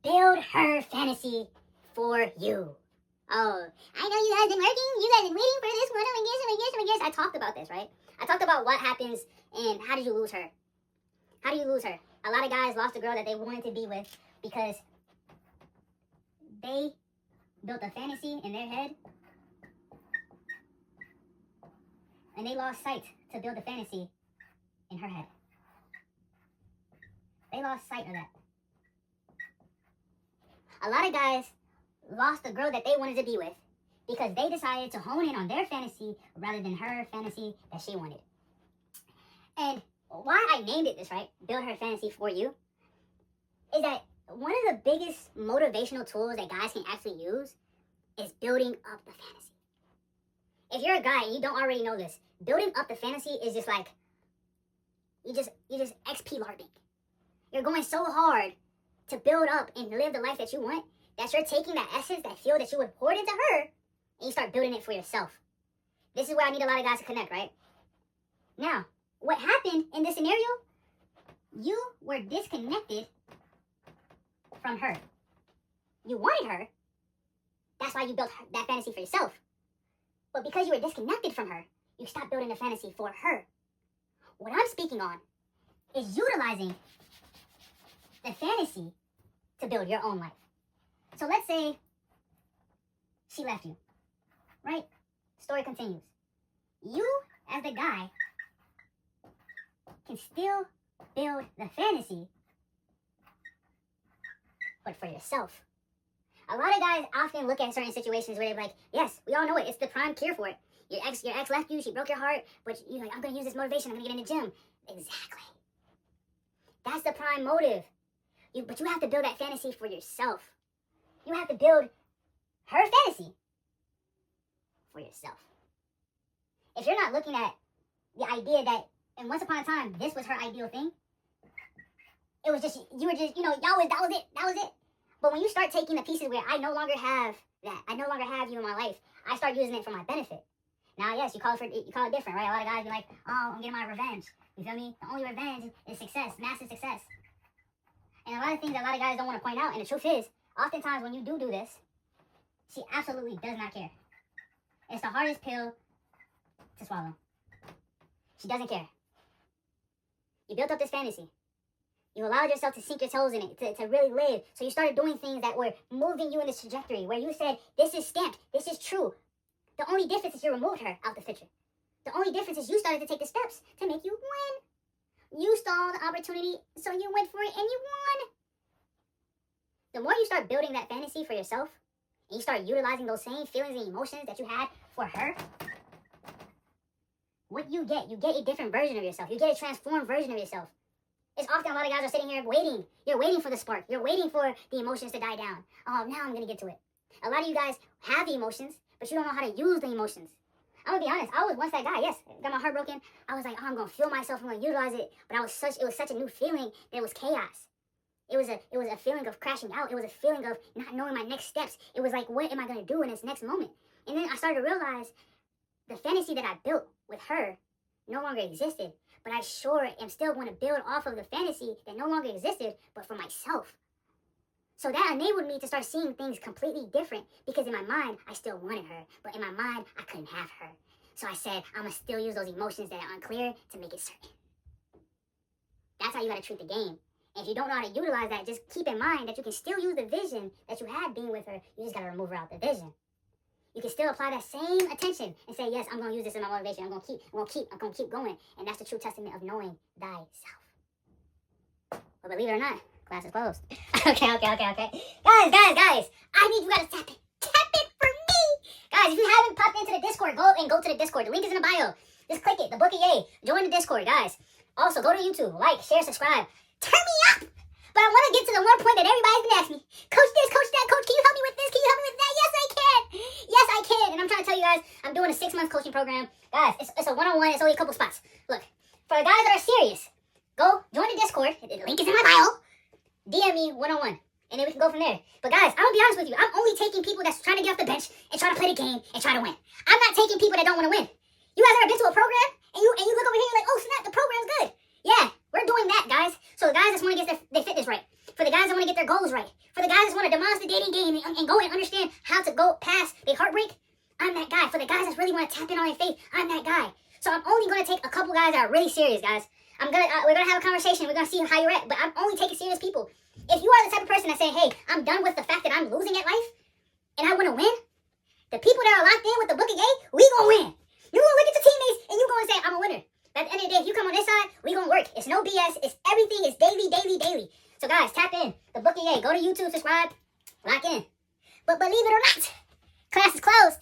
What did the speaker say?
build her fantasy for you. Oh, I know you guys been working. You guys been waiting for this one. Oh my gosh. I talked about this, right? I talked about what happens and how did you lose her? How do you lose her? A lot of guys lost a girl that they wanted to be with because they built a fantasy in their head and they lost sight to build a fantasy in her head. They lost sight of that. A lot of guys lost the girl that they wanted to be with because they decided to hone in on their fantasy rather than her fantasy that she wanted. And why I named it this, right? Build her fantasy for you, is that one of the biggest motivational tools that guys can actually use is building up the fantasy. If you're a guy and you don't already know this, building up the fantasy is just like, you just XP LARPing. You're going so hard to build up and live the life that you want that you're taking that essence, that feel that you would pour into her, and you start building it for yourself. This is where I need a lot of guys to connect, right? Now, what happened in this scenario? You were disconnected from her. You wanted her. That's why you built that fantasy for yourself. But because you were disconnected from her, you stopped building the fantasy for her. What I'm speaking on is utilizing the fantasy to build your own life. So let's say she left you, right? Story continues. You, as the guy, can still build the fantasy, but for yourself. A lot of guys often look at certain situations where they're like, yes, we all know it. It's the prime cure for it. Your ex left you, she broke your heart, but you're like, I'm going to use this motivation. I'm going to get in the gym. Exactly. That's the prime motive. But you have to build that fantasy for yourself. You have to build her fantasy for yourself. If you're not looking at the idea that, and once upon a time, this was her ideal thing, it was just, you were just, that was it. But when you start taking the pieces where I no longer have that, I no longer have you in my life, I start using it for my benefit. Now, yes, you call it different, right? A lot of guys be like, oh, I'm getting my revenge. You feel me? The only revenge is success, massive success. And a lot of things that a lot of guys don't want to point out, and the truth is, oftentimes when you do this, she absolutely does not care. It's the hardest pill to swallow. She doesn't care. You built up this fantasy. You allowed yourself to sink your toes in it, to really live. So you started doing things that were moving you in this trajectory where you said, this is stamped, this is true. The only difference is you removed her out the picture. The only difference is you started to take the steps to make you win. You saw the opportunity, so you went for it and you won. The more you start building that fantasy for yourself, and you start utilizing those same feelings and emotions that you had for her, what you get a different version of yourself. You get a transformed version of yourself. It's often a lot of guys are sitting here waiting. You're waiting for the spark. You're waiting for the emotions to die down. Oh, now I'm going to get to it. A lot of you guys have the emotions, but you don't know how to use the emotions. I'm going to be honest. I was once that guy. Yes, got my heart broken. I was like, oh, I'm going to feel myself. I'm going to utilize it. But it was such a new feeling that it was chaos. It was a feeling of crashing out. It was a feeling of not knowing my next steps. It was like, what am I going to do in this next moment? And then I started to realize the fantasy that I built with her no longer existed. But I sure am still going to build off of the fantasy that no longer existed, but for myself. So that enabled me to start seeing things completely different because in my mind, I still wanted her. But in my mind, I couldn't have her. So I said, I'm going to still use those emotions that are unclear to make it certain. That's how you got to treat the game. And if you don't know how to utilize that, just keep in mind that you can still use the vision that you had being with her. You just got to remove her out the vision. You can still apply that same attention and say, yes, I'm going to use this in my motivation. I'm going to keep going. And that's the true testament of knowing thyself. But believe it or not, class is closed. Okay. Guys, I need you guys to tap it. Tap it for me. Guys, if you haven't popped into the Discord, go to the Discord. The link is in the bio. Just click it. The Book of Yay. Join the Discord, guys. Also, go to YouTube. Like, share, subscribe. Turn me up. But I want to get to the one point that everybody's been asking me. Coach this, coach that, coach, can you help me with this? Can you help me with that? Yes, I can. Yes, I can. And I'm trying to tell you guys, I'm doing a 6-month coaching program. Guys, it's a one-on-one. It's only a couple spots. Look, for the guys that are serious, go join the Discord. The link is in my bio. DM me one-on-one. And then we can go from there. But guys, I'm going to be honest with you. I'm only taking people that's trying to get off the bench and trying to play the game and try to win. I'm not taking people that don't want to win. You guys ever been to a program and you look over here and you're like, oh snap, the program's good. Yeah, we're doing that, guys. So the guys just want to get their fitness right. For the guys that want to get their goals right. For the guys that want to demolish the dating game and go and understand how to go past the heartbreak, I'm that guy. For the guys that really want to tap in on their faith, I'm that guy. So I'm only going to take a couple guys that are really serious, guys. We're gonna have a conversation. We're gonna see how you're at. But I'm only taking serious people. If you are the type of person that's saying, hey, I'm done with the fact that I'm losing at life and I want to win, the people that are locked in with the book of yay, we gonna win. You gonna look at your teammates and you gonna say, I'm a winner. But at the end of the day, if you come on this side, we gonna work. It's no BS. It's everything. It's daily, daily, daily. So guys, tap in. The book of yay. Go to YouTube, subscribe, lock in. But believe it or not, class is closed.